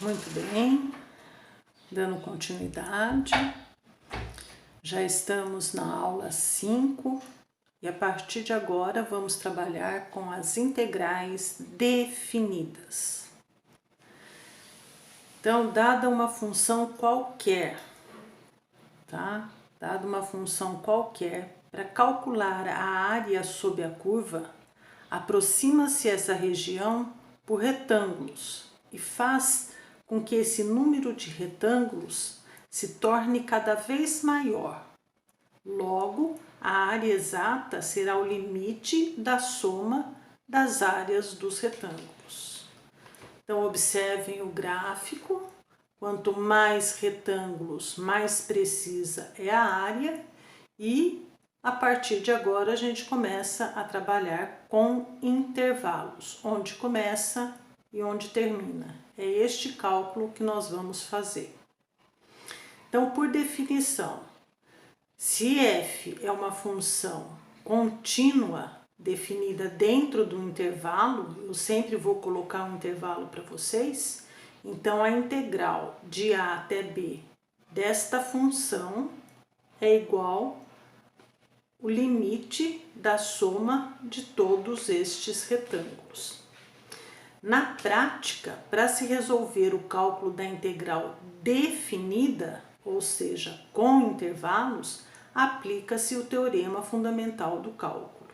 Muito bem, dando continuidade, já estamos na aula 5 e a partir de agora vamos trabalhar com as integrais definidas. Então, dada uma função qualquer, tá? Dada uma função qualquer, para calcular a área sob a curva, aproxima-se essa região por retângulos e faz com que esse número de retângulos se torne cada vez maior. Logo, a área exata será o limite da soma das áreas dos retângulos. Então, observem o gráfico. Quanto mais retângulos, mais precisa é a área e a partir de agora a gente começa a trabalhar com intervalos, onde começa e onde termina. É este cálculo que nós vamos fazer. Então, por definição, se f é uma função contínua definida dentro do intervalo, eu sempre vou colocar um intervalo para vocês, então a integral de a até b desta função é igual o limite da soma de todos estes retângulos. Na prática, para se resolver o cálculo da integral definida, ou seja, com intervalos, aplica-se o teorema fundamental do cálculo,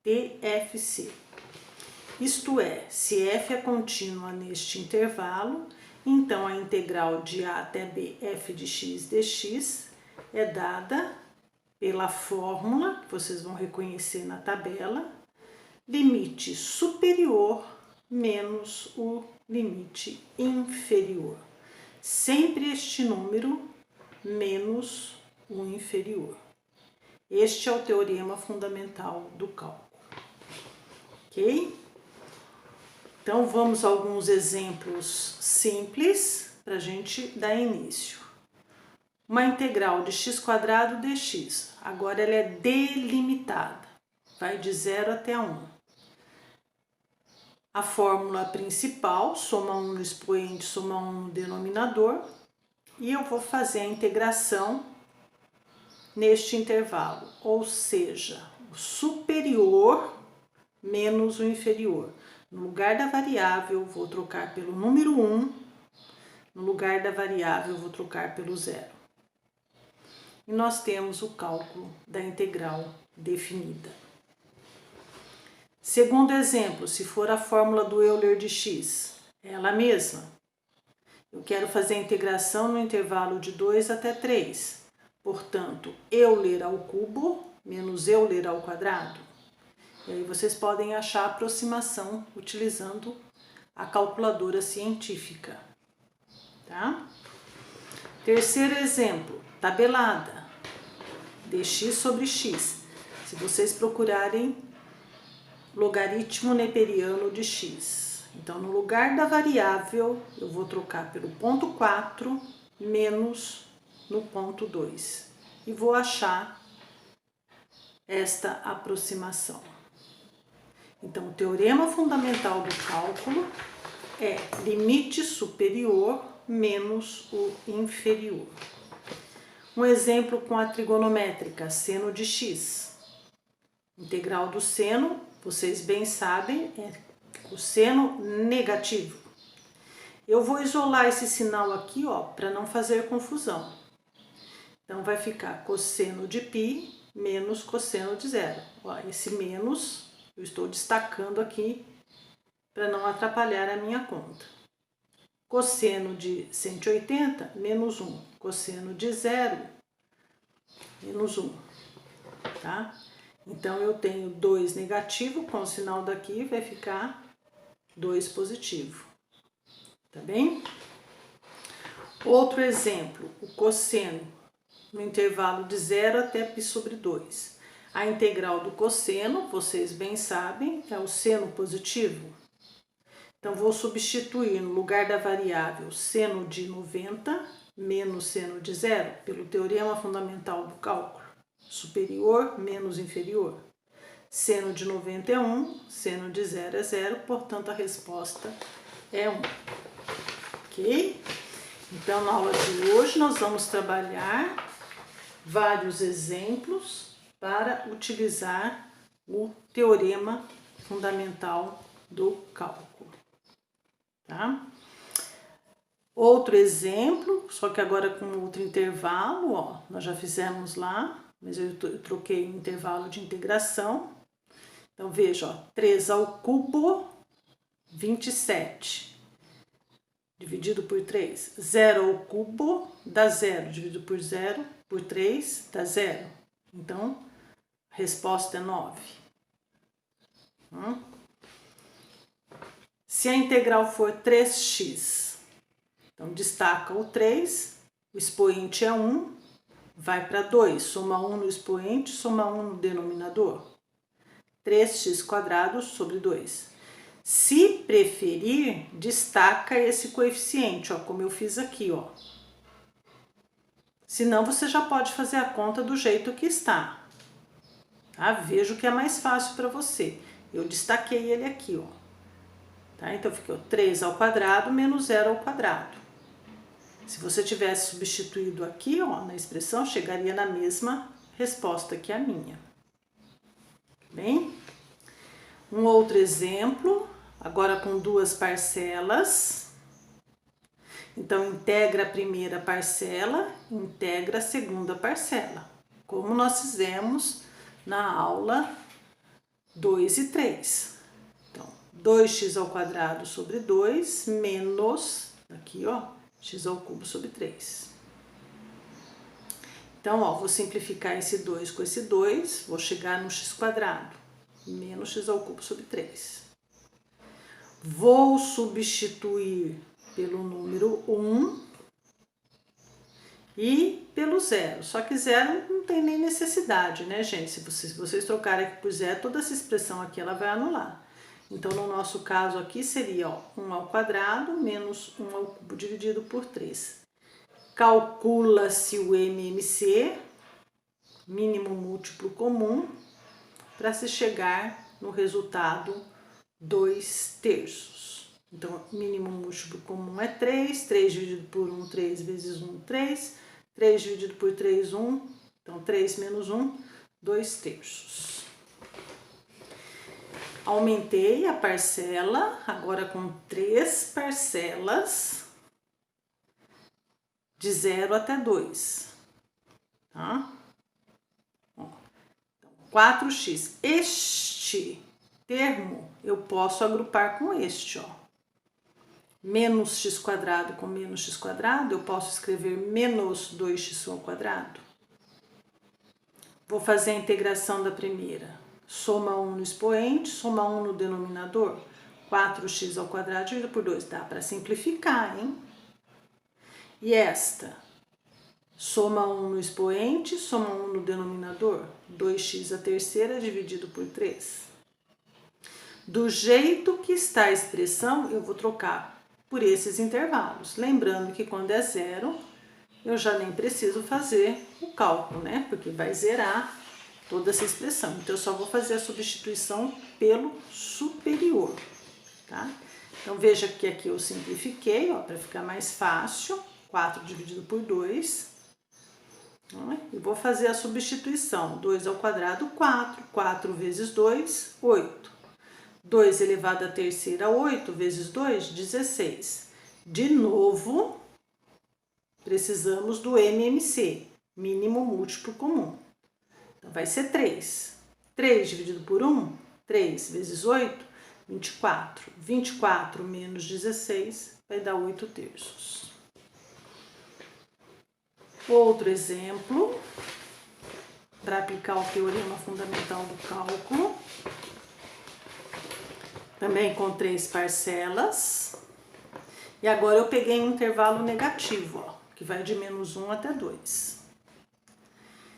TFC. Isto é, se f é contínua neste intervalo, então a integral de a até b f de x dx é dada pela fórmula, que vocês vão reconhecer na tabela, limite superior menos o limite inferior. Sempre este número menos o inferior. Este é o teorema fundamental do cálculo. Ok? Então, vamos a alguns exemplos simples para a gente dar início. Uma integral de x² dx, agora ela é delimitada, vai de 0 até 1. A fórmula principal, soma 1 no expoente, soma 1 no denominador, e eu vou fazer a integração neste intervalo, ou seja, o superior menos o inferior. No lugar da variável, vou trocar pelo número 1, no lugar da variável, vou trocar pelo 0. E nós temos o cálculo da integral definida. Segundo exemplo, se for a fórmula do Euler de x, é ela mesma. Eu quero fazer a integração no intervalo de 2 até 3. Portanto, Euler ao cubo menos Euler ao quadrado. E aí vocês podem achar a aproximação utilizando a calculadora científica. Tá? Terceiro exemplo, tabelada, dx sobre x. Se vocês procurarem logaritmo neperiano de x. Então, no lugar da variável, eu vou trocar pelo ponto 4 menos no ponto 2. E vou achar esta aproximação. Então, o teorema fundamental do cálculo é limite superior menos o inferior. Um exemplo com a trigonométrica, seno de x. Integral do seno, vocês bem sabem, é cosseno negativo. Eu vou isolar esse sinal aqui, ó, para não fazer confusão. Então, vai ficar cosseno de π menos cosseno de 0. Ó, esse menos eu estou destacando aqui para não atrapalhar a minha conta. Cosseno de 180, menos 1. Cosseno de 0, menos 1. Tá? Então, eu tenho 2 negativo, com o sinal daqui vai ficar 2 positivo. Tá bem? Outro exemplo, o cosseno no intervalo de 0 até π sobre 2. A integral do cosseno, vocês bem sabem, é o seno positivo. Então, vou substituir no lugar da variável seno de 90 menos seno de 0 pelo teorema fundamental do cálculo. Superior menos inferior. Seno de 90 é 1, seno de 0 é 0, portanto a resposta é 1. ok? Então, na aula de hoje, nós vamos trabalhar vários exemplos para utilizar o teorema fundamental do cálculo, tá? Outro exemplo, só que agora com outro intervalo, ó, nós já fizemos lá, mas eu troquei o intervalo de integração. Então, veja, ó, 3 ao cubo, 27, dividido por 3. 0 ao cubo dá 0, dividido por 0, por 3 dá 0. Então, a resposta é 9. Se a integral for 3x, então destaca o 3, o expoente é 1, vai para 2, soma 1 no expoente, soma 1 no denominador. 3x² sobre 2. Se preferir, destaca esse coeficiente, ó, como eu fiz aqui, ó. Senão, você já pode fazer a conta do jeito que está. Tá? Veja o que é mais fácil para você. Eu destaquei ele aqui, ó. Tá? Então, ficou 3 ao quadrado menos 0 ao quadrado. Se você tivesse substituído aqui, ó, na expressão, chegaria na mesma resposta que a minha. Bem? Um outro exemplo, agora com duas parcelas. Então, integra a primeira parcela, integra a segunda parcela, como nós fizemos na aula 2 e 3. Então, 2x² sobre 2 menos, aqui ó, x³ sobre 3. Então, ó, vou simplificar esse 2 com esse 2, vou chegar no x² menos x³ sobre 3. Vou substituir pelo número 1 e pelo 0. Só que 0 não tem nem necessidade, né, gente? Se vocês trocarem aqui por 0, toda essa expressão aqui ela vai anular. Então, no nosso caso aqui seria, ó, 1 ao quadrado menos 1 ao cubo dividido por 3. Calcula-se o MMC, mínimo múltiplo comum, para se chegar no resultado 2/3. Então, mínimo múltiplo comum é 3, 3 dividido por 1, 3 vezes 1, 3, 3 dividido por 3, 1, então 3 menos 1, 2/3. Aumentei a parcela, agora com 3 parcelas, de 0 até 2, tá? 4x. Este termo eu posso agrupar com este, ó. Menos x² com menos x², eu posso escrever menos 2x². Vou fazer a integração da primeira. Soma 1 no expoente, soma 1 no denominador. 4x² dividido por 2. Dá para simplificar, hein? E esta? Soma 1 no expoente, soma 1 no denominador, 2x² dividido por 3. Do jeito que está a expressão, eu vou trocar por esses intervalos. Lembrando que quando é 0, eu já nem preciso fazer o cálculo, né? Porque vai zerar toda essa expressão. Então, eu só vou fazer a substituição pelo superior, tá? Então, veja que aqui eu simplifiquei, ó, para ficar mais fácil. 4 dividido por 2. E vou fazer a substituição. 2 ao quadrado, 4. 4 vezes 2, 8. 2 elevado à terceira, 8 vezes 2, 16. De novo, precisamos do MMC, mínimo múltiplo comum. Então, vai ser 3. 3 dividido por 1, 3 vezes 8, 24. 24 menos 16 vai dar 8/3. Outro exemplo, para aplicar o teorema fundamental do cálculo, também com 3 parcelas, e agora eu peguei um intervalo negativo, ó, que vai de menos 1 até 2.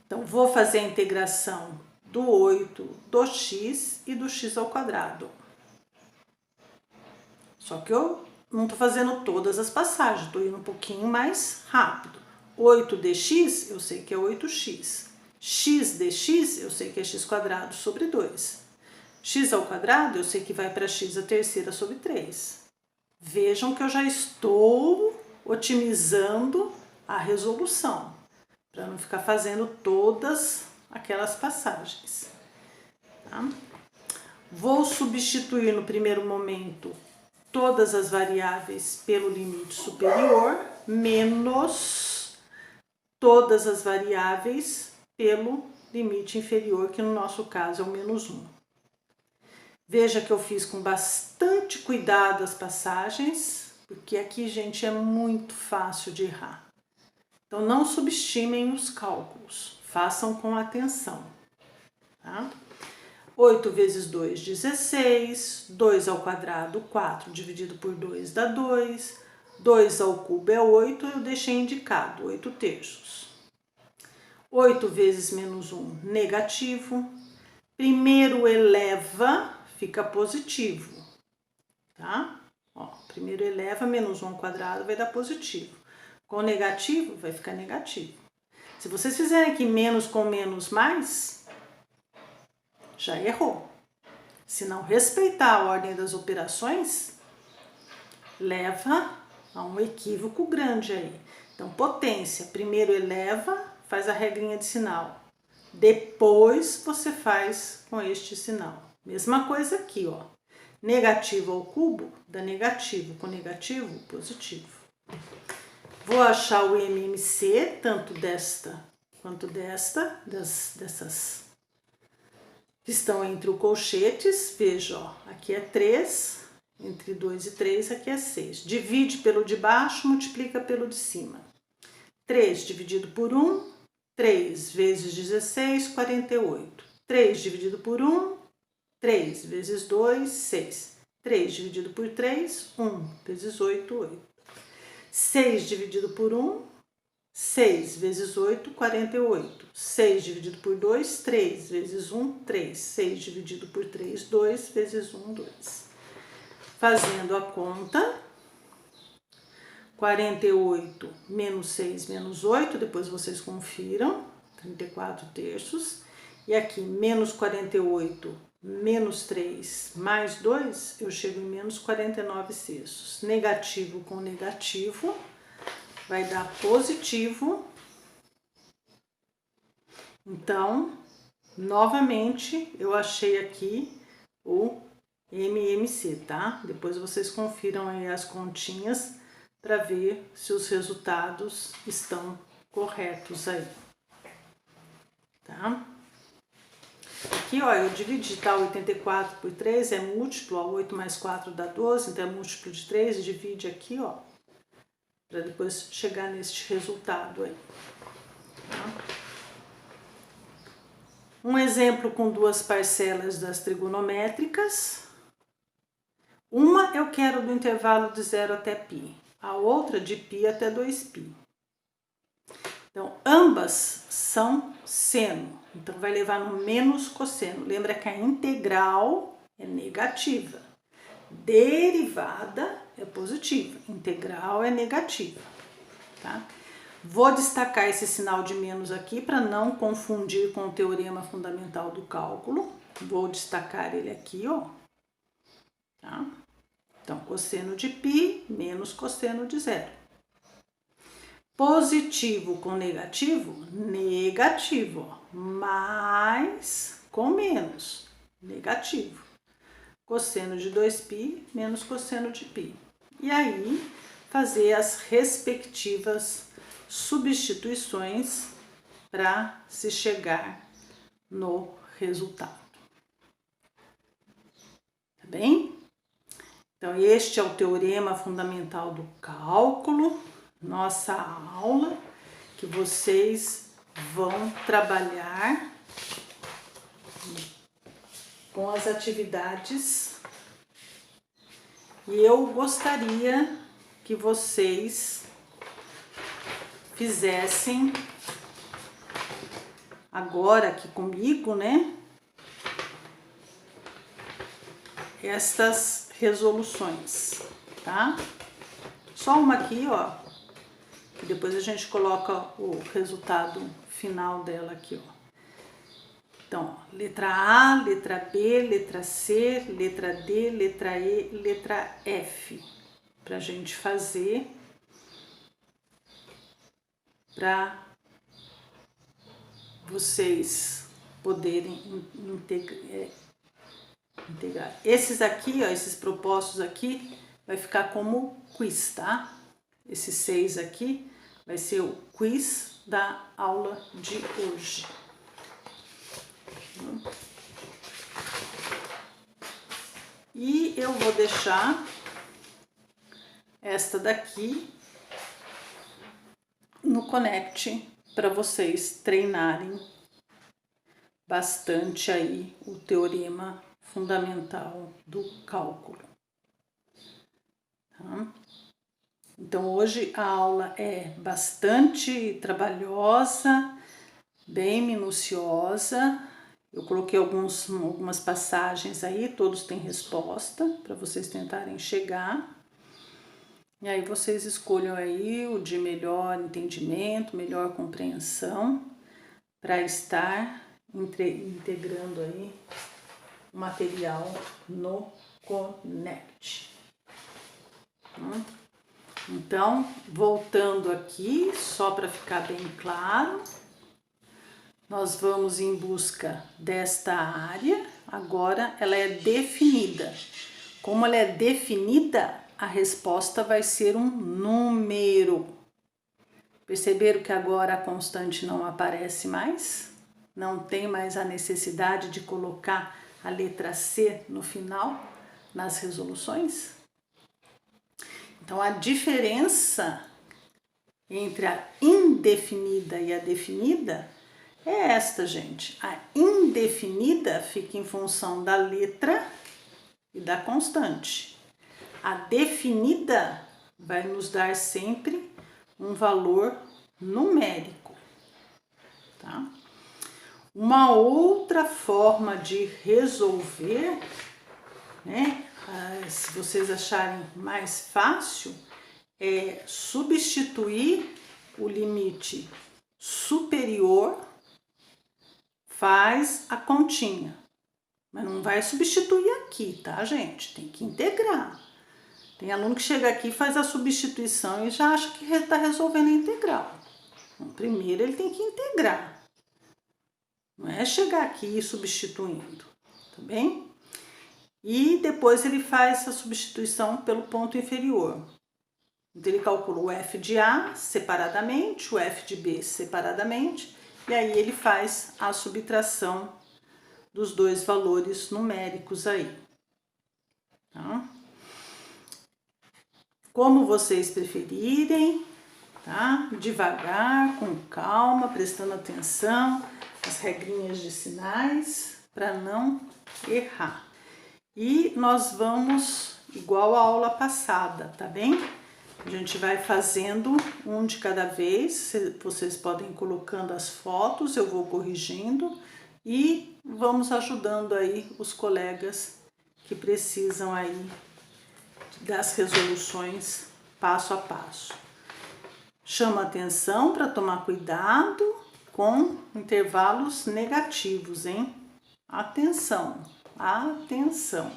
Então, vou fazer a integração do 8, do x e do x². Só que eu não estou fazendo todas as passagens, estou indo um pouquinho mais rápido. 8 dx, eu sei que é 8x. X dx, eu sei que é x² sobre 2. X², eu sei que vai para x à terceira sobre 3. Vejam que eu já estou otimizando a resolução, para não ficar fazendo todas aquelas passagens. Tá? Vou substituir no primeiro momento todas as variáveis pelo limite superior, menos todas as variáveis pelo limite inferior, que no nosso caso é o menos 1. Veja que eu fiz com bastante cuidado as passagens, porque aqui, gente, é muito fácil de errar. Então, não subestimem os cálculos, façam com atenção. Tá? 8 vezes 2, 16, 2 ao quadrado, 4, dividido por 2 dá 2, 2 ao cubo é 8, eu deixei indicado, 8 terços. 8 vezes menos 1, negativo. Primeiro eleva, fica positivo, tá? Ó, primeiro eleva, menos 1 ao quadrado vai dar positivo. Com negativo, vai ficar negativo. Se vocês fizerem aqui menos com menos mais, já errou. Se não respeitar a ordem das operações, leva a um equívoco grande aí. Então, potência, primeiro eleva, faz a regrinha de sinal. Depois você faz com este sinal. Mesma coisa aqui, ó. Negativo ao cubo dá negativo, com negativo, positivo. Vou achar o MMC, tanto desta quanto dessas que estão entre os colchetes. Veja, ó, aqui é 3, entre 2 e 3, aqui é 6. Divide pelo de baixo, multiplica pelo de cima. 3 dividido por 1, 3 vezes 16, 48. 3 dividido por 1, 3 vezes 2, 6. 3 dividido por 3, 1 vezes 8, 8. 6 dividido por 1, 6 vezes 8, 48. 6 dividido por 2, 3 vezes 1, 3. 6 dividido por 3, 2 vezes 1, 2. Fazendo a conta, 48 menos 6 menos 8, depois vocês confiram, 34 terços. E aqui, menos 48 menos 3 mais 2, eu chego em menos 49 sextos. Negativo com negativo vai dar positivo. Então, novamente, eu achei aqui o MMC, tá? Depois vocês confiram aí as continhas para ver se os resultados estão corretos aí, tá? Aqui, ó, eu dividi, tá? 84 por 3 é múltiplo, ó, 8 mais 4 dá 12, então é múltiplo de 3, divide aqui, ó, para depois chegar neste resultado aí. Tá? Um exemplo com duas parcelas das trigonométricas. Uma eu quero do intervalo de 0 até π, a outra de π até 2π. Então, ambas são seno, então vai levar no menos cosseno. Lembra que a integral é negativa, derivada é positiva, integral é negativa, tá? Vou destacar esse sinal de menos aqui para não confundir com o teorema fundamental do cálculo. Vou destacar ele aqui, ó. Tá? Então, cosseno de π menos cosseno de 0. Positivo com negativo, negativo, ó. Mais com menos, negativo. Cosseno de 2π menos cosseno de π. E aí, fazer as respectivas substituições para se chegar no resultado. Tá bem? Então, este é o teorema fundamental do cálculo, nossa aula, que vocês vão trabalhar com as atividades. E eu gostaria que vocês fizessem agora aqui comigo, né, estas resoluções, tá? Só uma aqui, ó, que depois a gente coloca o resultado final dela aqui, ó. Então, ó, letra A, letra B, letra C, letra D, letra E, letra F. para a gente fazer, para vocês poderem integrar. Esses aqui, ó, esses propostos aqui, vai ficar como quiz, tá? Esses 6 aqui vai ser o quiz da aula de hoje. E eu vou deixar esta daqui no Connect para vocês treinarem bastante aí o teorema fundamental do cálculo. Tá? Então hoje a aula é bastante trabalhosa, bem minuciosa. Eu coloquei algumas passagens aí, todos têm resposta para vocês tentarem chegar. E aí vocês escolham aí o de melhor entendimento, melhor compreensão, para estar integrando aí o material no Connect. Então, voltando aqui, só para ficar bem claro, nós vamos em busca desta área, agora ela é definida. Como ela é definida, a resposta vai ser um número. Perceberam que agora a constante não aparece mais? Não tem mais a necessidade de colocar a letra C no final, nas resoluções? Então, a diferença entre a indefinida e a definida é esta, gente. A indefinida fica em função da letra e da constante. A definida vai nos dar sempre um valor numérico, tá? Uma outra forma de resolver, né, se vocês acharem mais fácil, é substituir o limite superior, faz a continha. Mas não vai substituir aqui, tá, gente? Tem que integrar. Tem aluno que chega aqui, faz a substituição e já acha que está resolvendo a integral. Então, primeiro ele tem que integrar. Não é chegar aqui substituindo, tá bem? E depois ele faz a substituição pelo ponto inferior. Então ele calcula o f de A separadamente, o f de B separadamente, e aí ele faz a subtração dos dois valores numéricos aí. Tá? Como vocês preferirem, tá? Devagar, com calma, prestando atenção às regrinhas de sinais, para não errar. E nós vamos igual a aula passada, tá bem? A gente vai fazendo um de cada vez, vocês podem ir colocando as fotos, eu vou corrigindo e vamos ajudando aí os colegas que precisam aí das resoluções passo a passo. Chama atenção para tomar cuidado com intervalos negativos, hein? Atenção, atenção,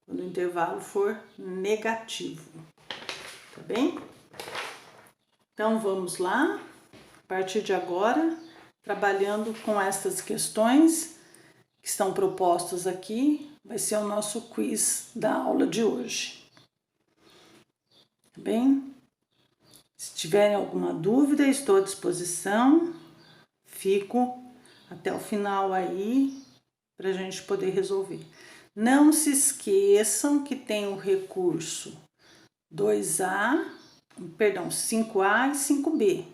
quando o intervalo for negativo. Tá bem? Então vamos lá, a partir de agora, trabalhando com estas questões que estão propostas aqui, vai ser o nosso quiz da aula de hoje. Tá bem? Se tiverem alguma dúvida, estou à disposição, fico até o final aí para a gente poder resolver. Não se esqueçam que tem o recurso 5A e 5B.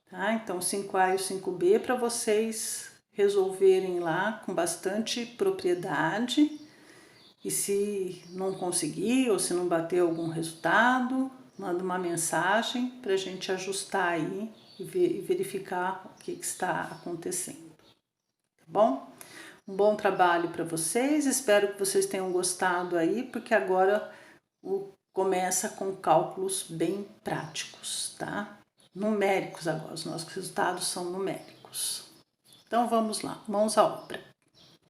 Tá? Então, 5A e o 5B para vocês resolverem lá com bastante propriedade. E se não conseguir ou se não bater algum resultado, manda uma mensagem para a gente ajustar aí e verificar o que está acontecendo. Tá bom? Um bom trabalho para vocês, espero que vocês tenham gostado aí, porque agora começa com cálculos bem práticos, tá? Numéricos agora, os nossos resultados são numéricos. Então vamos lá, mãos à obra.